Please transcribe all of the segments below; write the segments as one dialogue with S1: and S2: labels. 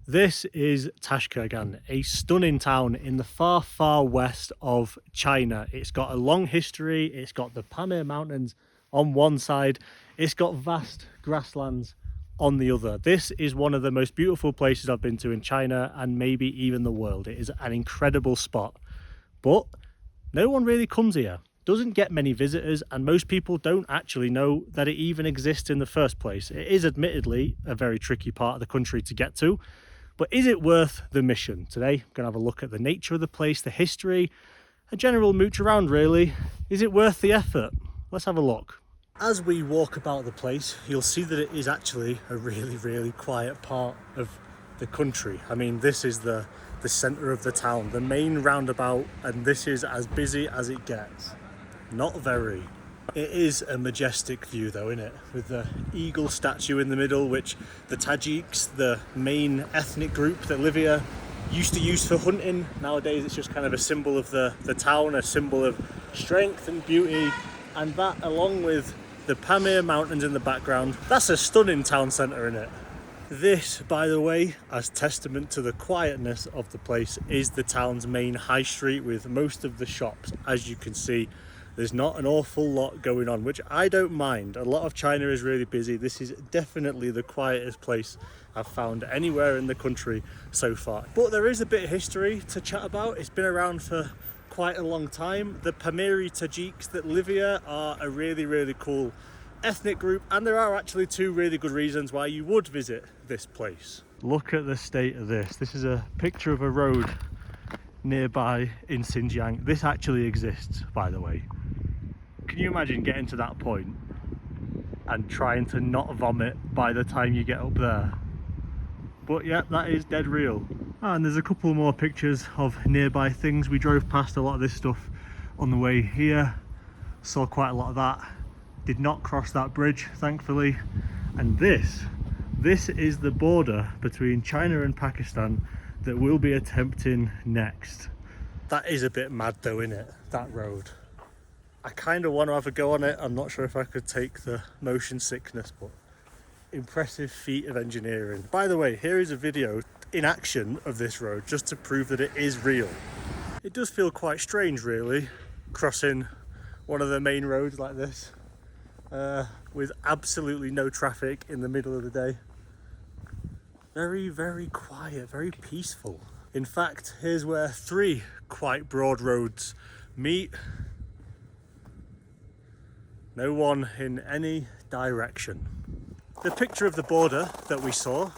S1: This is Tashkurgan, a stunning town in the far, far west of China. It's got a long history, it's got the Pamir Mountains on one side, it's got vast grasslands on the other. This is one of the most beautiful places I've been to in China and maybe even the world. It is an incredible spot, but no one really comes here. Doesn't get many visitors, and most people don't actually know that it even exists in the first place. It is admittedly a very tricky part of the country to get to, but is it worth the mission? Today, I'm going to have a look at the nature of the place, the history, a general mooch around really. Is it worth the effort? Let's have a look. As we walk about the place, you'll see that it is actually a really, really quiet part of the country. I mean, this is the centre of the town, the main roundabout, and this is as busy as it gets. Not very. It is a majestic view though, isn't it? With the eagle statue in the middle, which the Tajiks, the main ethnic group that live here, used to use for hunting. Nowadays it's just kind of a symbol of the town, a symbol of strength and beauty. And that, along with the Pamir Mountains in the background, that's a stunning town centre, isn't it? This, by the way, as testament to the quietness of the place, is the town's main high street with most of the shops. As you can see, there's not an awful lot going on, which I don't mind. A lot of China is really busy. This is definitely the quietest place I've found anywhere in the country so far. But there is a bit of history to chat about. It's been around for quite a long time. The Pamiri Tajiks that live here are a really, really cool ethnic group, and there are actually two really good reasons why you would visit this place. Look at the state of this. This is a picture of a road nearby in Xinjiang. This actually exists, by the way. Can you imagine getting to that point and trying to not vomit by the time you get up there? But yeah, that is dead real. And there's a couple more pictures of nearby things. We drove past a lot of this stuff on the way here, saw quite a lot of that. Did not cross that bridge, thankfully. And this is the border between China and Pakistan that we'll be attempting next. That is a bit mad though, isn't it? That road. I kind of want to have a go on it. I'm not sure if I could take the motion sickness, but impressive feat of engineering. By the way, here is a video in action of this road just to prove that it is real. It does feel quite strange really, crossing one of the main roads like this with absolutely no traffic in the middle of the day. Very, very quiet, very peaceful. In fact, here's where three quite broad roads meet. No one in any direction. The picture of the border that we saw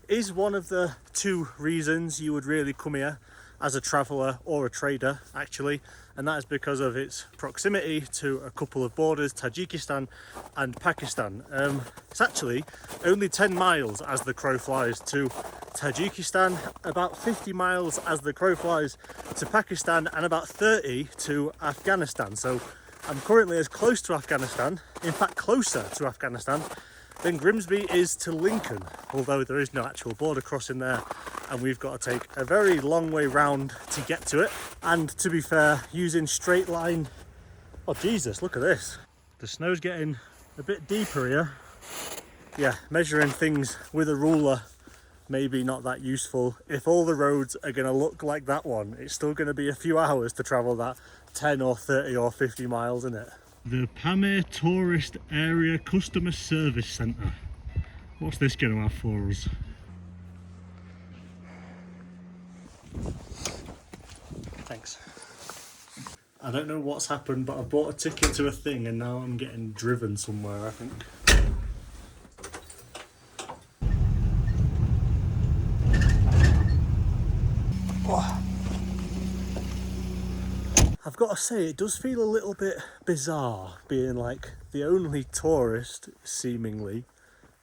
S1: is one of the two reasons you would really come here as a traveller or a trader, actually, and that is because of its proximity to a couple of borders, Tajikistan and Pakistan. It's actually only 10 miles as the crow flies to Tajikistan, about 50 miles as the crow flies to Pakistan, and about 30 to Afghanistan. So I'm currently as close to Afghanistan, in fact closer to Afghanistan, than Grimsby is to Lincoln, although there is no actual border crossing there, and we've got to take a very long way round to get to it. And to be fair, using straight line, oh Jesus, look at this. The snow's getting a bit deeper here. Yeah, measuring things with a ruler, maybe not that useful. If all the roads are going to look like that one, it's still going to be a few hours to travel that 10 or 30 or 50 miles, isn't it? The Pamir Tourist Area Customer Service Centre. What's this going to have for us? Thanks. I don't know what's happened, but I bought a ticket to a thing and now I'm getting driven somewhere, I think. Oh. I've got to say, it does feel a little bit bizarre being like the only tourist, seemingly,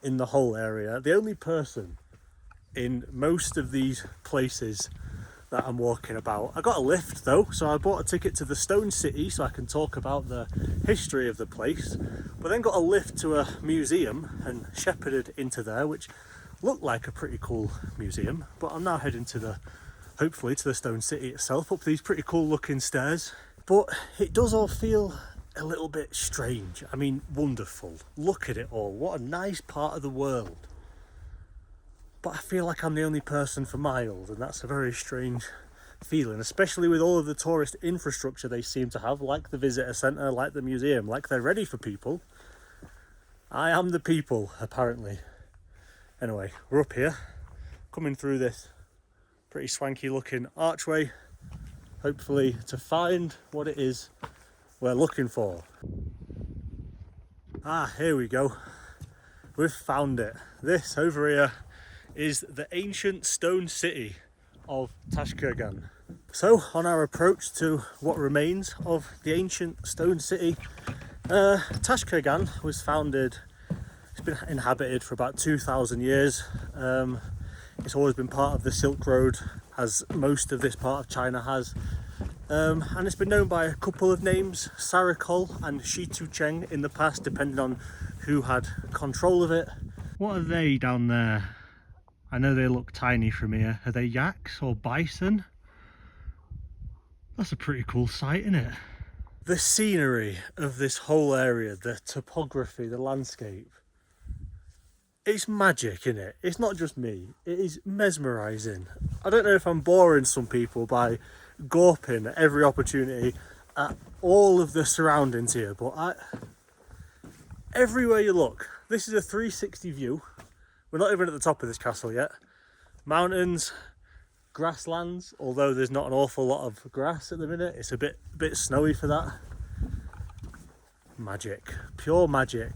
S1: in the whole area. The only person in most of these places that I'm walking about. I got a lift though, so I bought a ticket to the Stone City so I can talk about the history of the place, but then got a lift to a museum and shepherded into there, which looked like a pretty cool museum. But I'm now heading to hopefully to the Stone City itself, up these pretty cool looking stairs. But it does all feel a little bit strange. I mean, wonderful. Look at it all. What a nice part of the world. but I feel like I'm the only person for miles, and that's a very strange feeling, especially with all of the tourist infrastructure they seem to have, like the visitor centre, like the museum, like they're ready for people. I am the people, apparently. Anyway, we're up here, coming through this pretty swanky looking archway, hopefully to find what it is we're looking for. Ah, here we go. We've found it. This over here is the ancient stone city of Tashkurgan. So on our approach to what remains of the ancient stone city, Tashkurgan was founded, it's been inhabited for about 2,000 years. It's always been part of the Silk Road, as most of this part of China has. And it's been known by a couple of names, Sarakol and Shitucheng in the past, depending on who had control of it. What are they down there? I know they look tiny from here. Are they yaks or bison? That's a pretty cool sight, isn't it? The scenery of this whole area, the topography, the landscape, it's magic, isn't it? It's not just me, it is mesmerising. I don't know if I'm boring some people by gawping at every opportunity at all of the surroundings here, but everywhere you look, this is a 360 view. We're not even at the top of this castle yet. Mountains, grasslands, although there's not an awful lot of grass at the minute. It's a bit snowy for that. Magic, pure magic.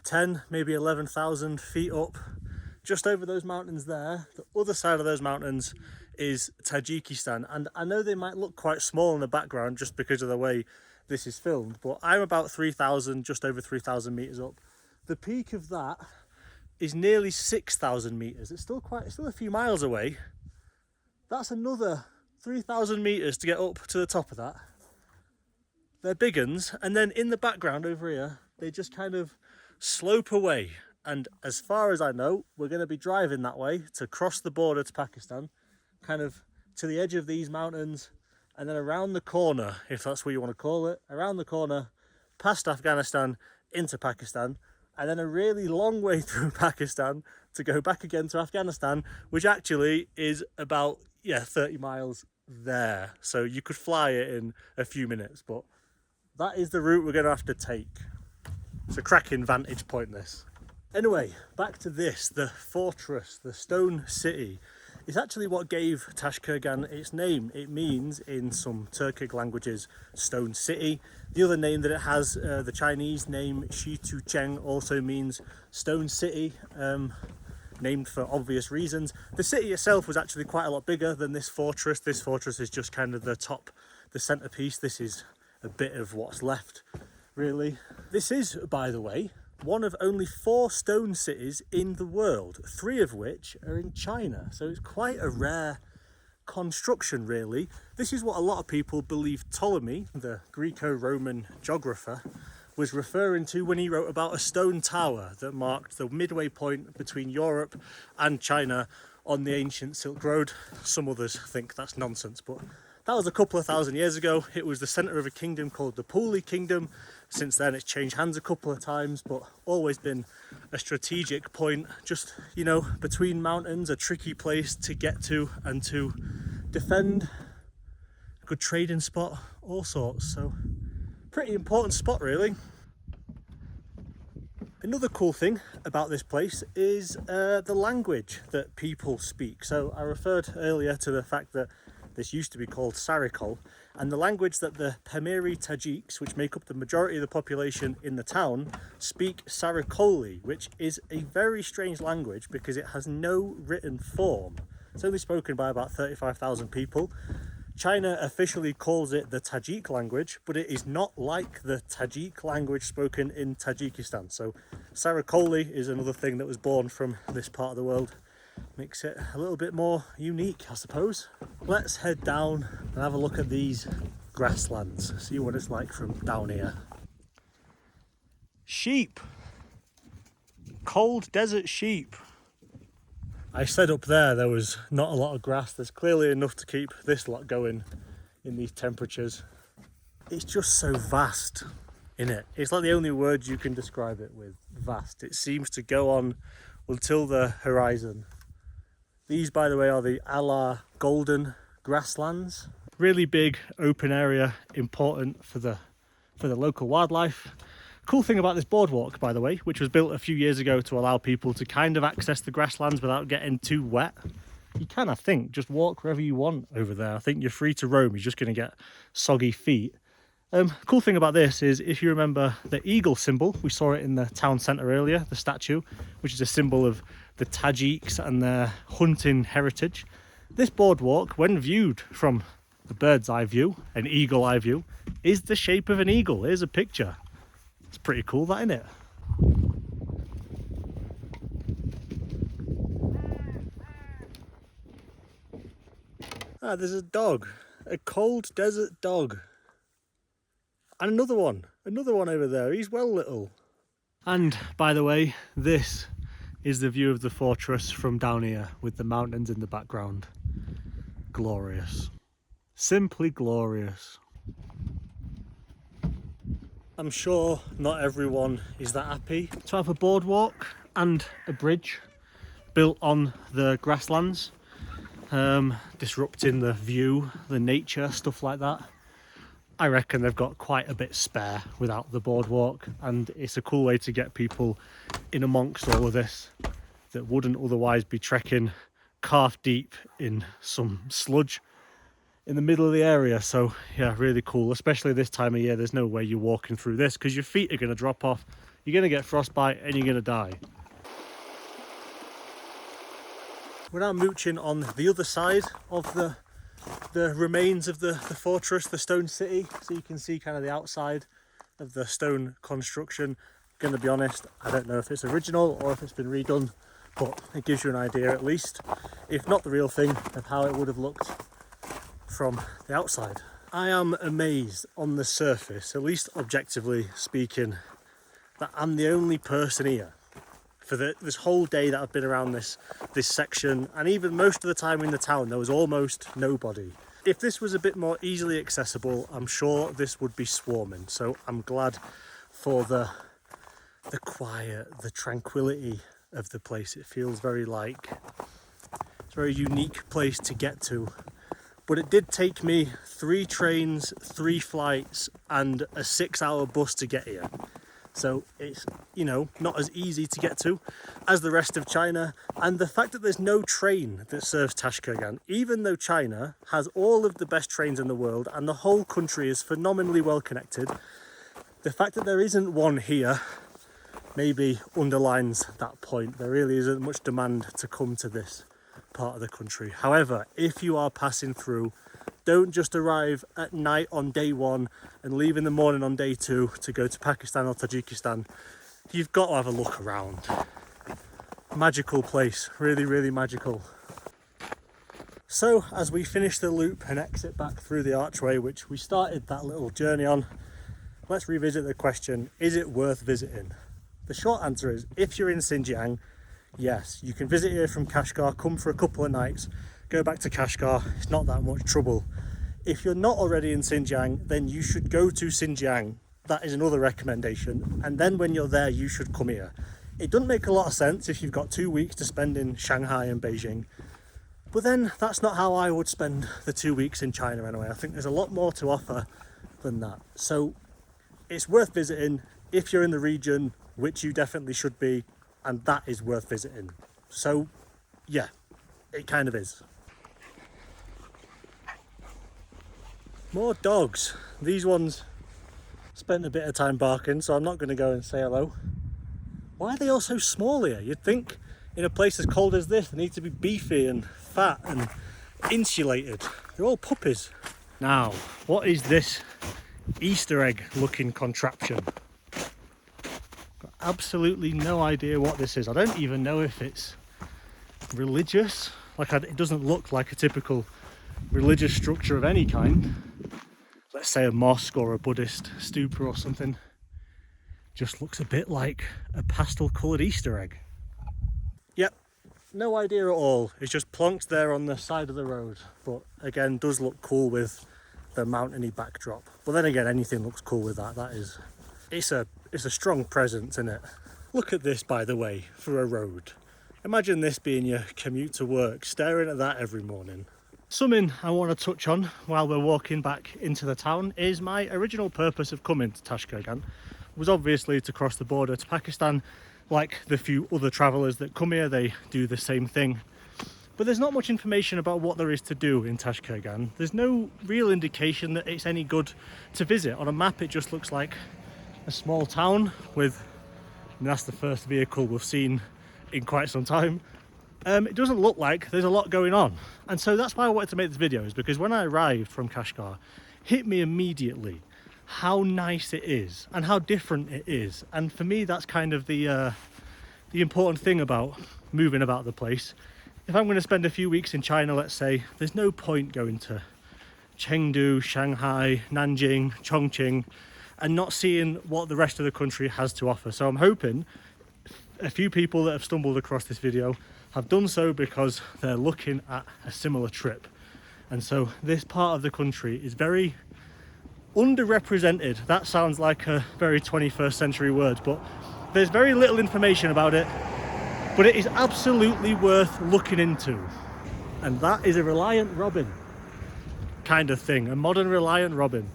S1: 10, maybe 11,000 feet up, just over those mountains there. The other side of those mountains is Tajikistan, and I know they might look quite small in the background just because of the way this is filmed, but I'm about 3,000, just over 3,000 meters up. The peak of that is nearly 6,000 meters. It's still a few miles away. That's another 3,000 meters to get up to the top of that. They're big uns, and then in the background over here, they just kind of slope away, and as far as I know, we're going to be driving that way to cross the border to Pakistan, kind of to the edge of these mountains, and then around the corner, if that's what you want to call it, around the corner, past Afghanistan, into Pakistan, and then a really long way through Pakistan to go back again to Afghanistan, which actually is about 30 miles there. So you could fly it in a few minutes, but that is the route we're going to have to take. It's a cracking vantage point, this. Anyway, back to this, the fortress, the stone city. It's actually what gave Tashkurgan its name. It means, in some Turkic languages, stone city. The other name that it has, the Chinese name Shitucheng, also means stone city, named for obvious reasons. The city itself was actually quite a lot bigger than this fortress. This fortress is just kind of the top, the centerpiece. This is a bit of what's left, really. This is, by the way, one of only 4 stone cities in the world, 3 of which are in China. So it's quite a rare construction, really. This is what a lot of people believe Ptolemy, the Greco-Roman geographer, was referring to when he wrote about a stone tower that marked the midway point between Europe and China on the ancient Silk Road. Some others think that's nonsense, but that was a couple of thousand years ago. It was the centre of a kingdom called the Puli Kingdom. Since then it's changed hands a couple of times, but always been a strategic point, just, you know, between mountains, a tricky place to get to and to defend. A good trading spot, all sorts, so pretty important spot, really. Another cool thing about this place is the language that people speak. So I referred earlier to the fact that this used to be called Sarakol, and the language that the Pamiri Tajiks, which make up the majority of the population in the town, speak Sarakoli, which is a very strange language because it has no written form. It's only spoken by about 35,000 people. China officially calls it the Tajik language, but it is not like the Tajik language spoken in Tajikistan. So Sarakoli is another thing that was born from this part of the world. Makes it a little bit more unique, I suppose. Let's head down and have a look at these grasslands, see what it's like from down here. Sheep! Cold desert sheep. I said up there was not a lot of grass. There's clearly enough to keep this lot going in these temperatures. It's just so vast, innit? It's like the only word you can describe it with, vast. It seems to go on until the horizon. These, by the way, are the Ala golden grasslands. Really big open area, important for the local wildlife. Cool thing about this boardwalk, by the way, which was built a few years ago to allow people to kind of access the grasslands without getting too wet. You can, I think, just walk wherever you want over there. I think you're free to roam. You're just going to get soggy feet. Cool thing about this is, if you remember the eagle symbol, we saw it in the town centre earlier, the statue, which is a symbol of the Tajiks and their hunting heritage. This boardwalk, when viewed from the bird's eye view, an eagle eye view, is the shape of an eagle. Here's a picture. It's pretty cool, that, isn't it? Ah, there's a dog, a cold desert dog. And another one over there. He's well little. And by the way, this is the view of the fortress from down here with the mountains in the background. Glorious. Simply glorious. I'm sure not everyone is that happy to have a boardwalk and a bridge built on the grasslands, disrupting the view, the nature, stuff like that. I reckon they've got quite a bit spare without the boardwalk, and it's a cool way to get people in amongst all of this that wouldn't otherwise be trekking calf deep in some sludge in the middle of the area. So yeah, really cool, especially this time of year. There's no way you're walking through this because your feet are going to drop off, you're going to get frostbite and you're going to die. We're now mooching on the other side of the remains of the fortress, the stone city, so you can see kind of the outside of the stone construction. Going to be honest, I don't know if it's original or if it's been redone, but it gives you an idea at least, if not the real thing, of how it would have looked from the outside. I am amazed on the surface, at least objectively speaking, that I'm the only person here for this whole day that I've been around this section, and even most of the time in the town there was almost nobody. If this was a bit more easily accessible, I'm sure this would be swarming. So I'm glad for the quiet, the tranquility of the place. It feels very like it's a very unique place to get to. But it did take me 3 trains, 3 flights and a 6-hour bus to get here. So it's, you know, not as easy to get to as the rest of China. And the fact that there's no train that serves Tashkurgan, even though China has all of the best trains in the world and the whole country is phenomenally well connected, the fact that there isn't one here maybe underlines that point. There really isn't much demand to come to this part of the country. However, if you are passing through, don't just arrive at night on day 1 and leave in the morning on day 2 to go to Pakistan or Tajikistan. You've got to have a look around. Magical place, really, really magical. So as we finish the loop and exit back through the archway, which we started that little journey on, let's revisit the question, is it worth visiting? The short answer is, if you're in Xinjiang, yes, you can visit here from Kashgar, come for a couple of nights, go back to Kashgar, it's not that much trouble. If you're not already in Xinjiang, then you should go to Xinjiang. That is another recommendation. And then when you're there, you should come here. It doesn't make a lot of sense if you've got 2 weeks to spend in Shanghai and Beijing. But then that's not how I would spend the 2 weeks in China anyway. I think there's a lot more to offer than that. So it's worth visiting if you're in the region, which you definitely should be, and that is worth visiting. So yeah, it kind of is. More dogs. These ones spent a bit of time barking, so I'm not going to go and say hello. Why are they all so small here? You'd think in a place as cold as this they need to be beefy and fat and insulated. They're all puppies. Now, what is this Easter egg looking contraption? Got absolutely no idea what this is. I don't even know if it's religious. It doesn't look like a typical religious structure of any kind. Let's say a mosque or a Buddhist stupa or something. Just looks a bit like a pastel coloured Easter egg. Yep, no idea at all. It's just plonked there on the side of the road, but again does look cool with the mountainy backdrop. But then again, anything looks cool with that. It's a strong presence, isn't it? Look at this, by the way, for a road. Imagine this being your commute to work, staring at that every morning. Something I want to touch on while we're walking back into the town is my original purpose of coming to Tashkurgan was obviously to cross the border to Pakistan. Like the few other travellers that come here, they do the same thing. But there's not much information about what there is to do in Tashkurgan. There's no real indication that it's any good to visit. On a map it just looks like a small town with, and that's the first vehicle we've seen in quite some time. It doesn't look like there's a lot going on. And so that's why I wanted to make this video, is because when I arrived from Kashgar, hit me immediately how nice it is and how different it is. And for me, that's kind of the important thing about moving about the place. If I'm going to spend a few weeks in China, let's say, there's no point going to Chengdu, Shanghai, Nanjing, Chongqing, and not seeing what the rest of the country has to offer. So I'm hoping a few people that have stumbled across this video have done so because they're looking at a similar trip. And so this part of the country is very underrepresented. That sounds like a very 21st century word, but there's very little information about it. But it is absolutely worth looking into. And that is a Reliant Robin kind of thing, a modern Reliant Robin.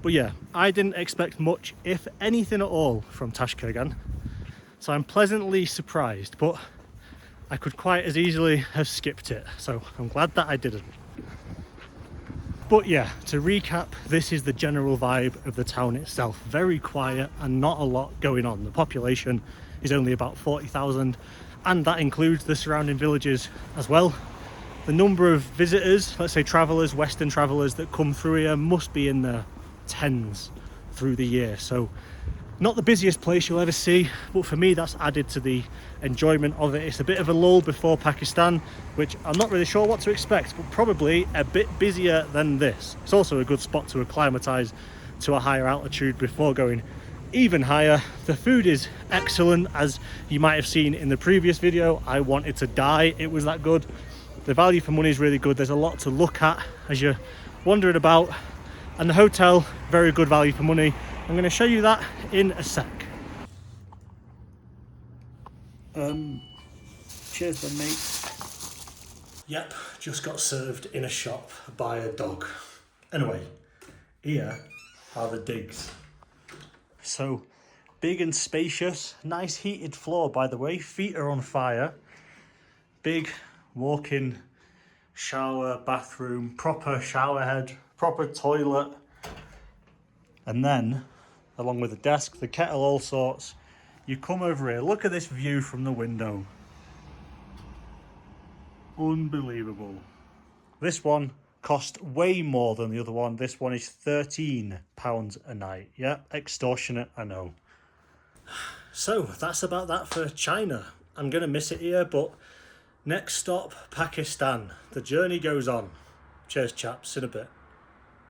S1: But yeah, I didn't expect much, if anything at all, from Tashkurgan. So I'm pleasantly surprised, but I could quite as easily have skipped it. So I'm glad that I didn't. But yeah, to recap, this is the general vibe of the town itself. Very quiet and not a lot going on. The population is only about 40,000. And that includes the surrounding villages as well. The number of visitors, let's say travellers, Western travellers that come through here must be in the tens through the year. So not the busiest place you'll ever see, but for me that's added to the enjoyment of it. It's a bit of a lull before Pakistan, which I'm not really sure what to expect, but probably a bit busier than this. It's also a good spot to acclimatise to a higher altitude before going even higher. The food is excellent, as you might have seen in the previous video. I wanted to die, it was that good. The value for money is really good. There's a lot to look at as you're wandering about, and the hotel, very good value for money. I'm going to show you that in a sec. Cheers then, mate. Yep, just got served in a shop by a dog. Anyway, here are the digs. So big and spacious, nice heated floor, by the way, feet are on fire. Big walk-in shower, bathroom, proper shower head, proper toilet. And then, along with the desk, the kettle, all sorts, you come over here. Look at this view from the window. Unbelievable. This one cost way more than the other one. This one is £13 a night. Yeah, extortionate, I know. So that's about that for China. I'm gonna miss it here, but next stop, Pakistan. The journey goes on. Cheers chaps, in a bit.